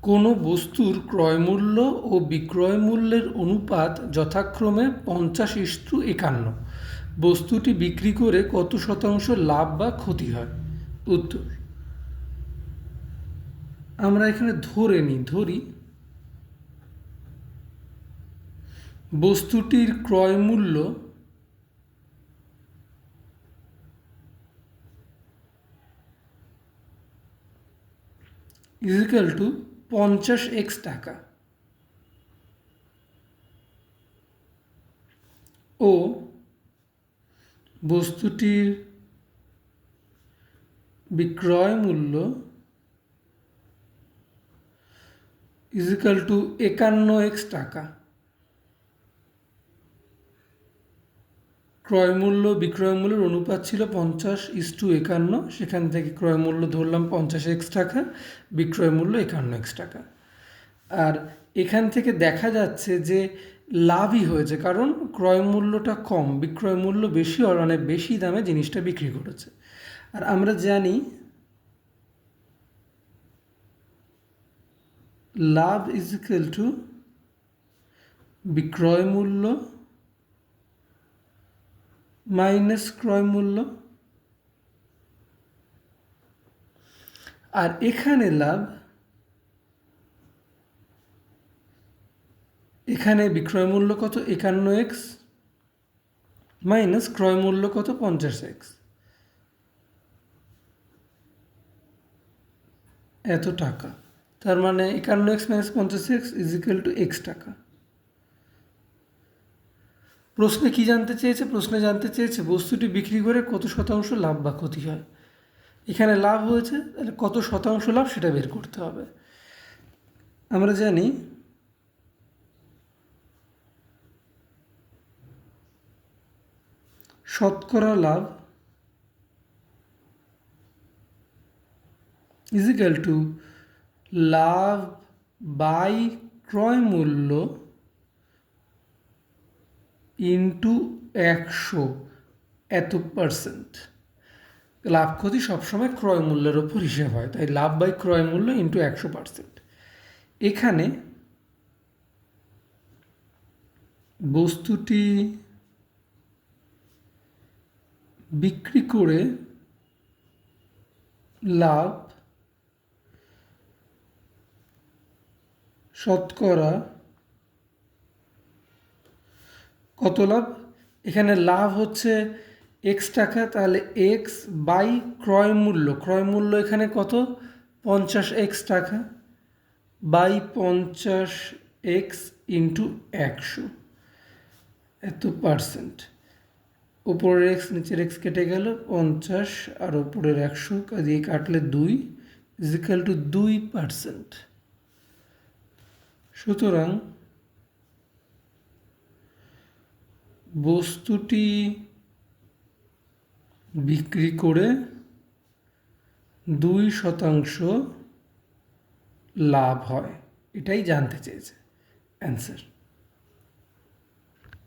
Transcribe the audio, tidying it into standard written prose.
কোনো বস্তুর ক্রয়মূল্য ও বিক্রয় মূল্যের অনুপাত যথাক্রমে 50:51। বস্তুটি বিক্রি করে কত শতাংশ লাভ বা ক্ষতি হয়? উত্তর, আমরা এখানে ধরি বস্তুটির ক্রয়মূল্য = 50x টাকা ও বস্তুটির বিক্রয় মূল্য = 51x টাকা। ক্রয়মূল্য বিক্রয় মূল্যের অনুপাত ছিল 50:51, সেখান থেকে ক্রয় মূল্য ধরলাম 50x টাকা, বিক্রয় মূল্য 51x টাকা। আর এখান থেকে দেখা যাচ্ছে যে লাভই হয়েছে, কারণ ক্রয় মূল্যটা কম, বিক্রয় মূল্য বেশি, আর অনেক বেশি দামে জিনিসটা বিক্রি করেছে। আর আমরা জানি লাভ = বিক্রয় মূল্য মাইনাস ক্রয় মূল্য। আর এখানে লাভ, এখানে বিক্রয় মূল্য কত? 51x মাইনাস ক্রয় মূল্য কত? 50x। এত টাকা, তার মানে 51x মাইনাস 50x = x টাকা। প্রশ্নে কি জানতে চেয়েছে? প্রশ্নে জানতে চেয়েছে বস্তুটি বিক্রি করে কত শতাংশ লাভ বা ক্ষতি হয়। এখানে লাভ হয়েছে, তাহলে কত শতাংশ লাভ সেটা বের করতে হবে। আমরা জানি শতকরা লাভ = লাভ বাই ক্রয় মূল্য ইন্টু 100 এত %। লাভ ক্ষতি সবসময় ক্রয় মূল্যের ওপর হিসেব হয়, তাই লাভ বাই ক্রয় মূল্য ইন্টু 100%। এখানে বস্তুটি বিক্রি করে লাভ শতকরা কত লাভ? এখানে লাভ হচ্ছে x টাকা, তাহলে x বাই ক্রয় মূল্য, ক্রয় মূল্য এখানে কত? 50x টাকা বাই 50x ইন্টু 100 এত %। উপরের x নিচের x কেটে গেল, 50 আর উপরের 100 দিয়ে কাটলে 2 = 2%। সুতরাং বস্তুটি বিক্রি করে 2% লাভ হয়, এটাই জানতে চেয়েছে। অ্যান্সার।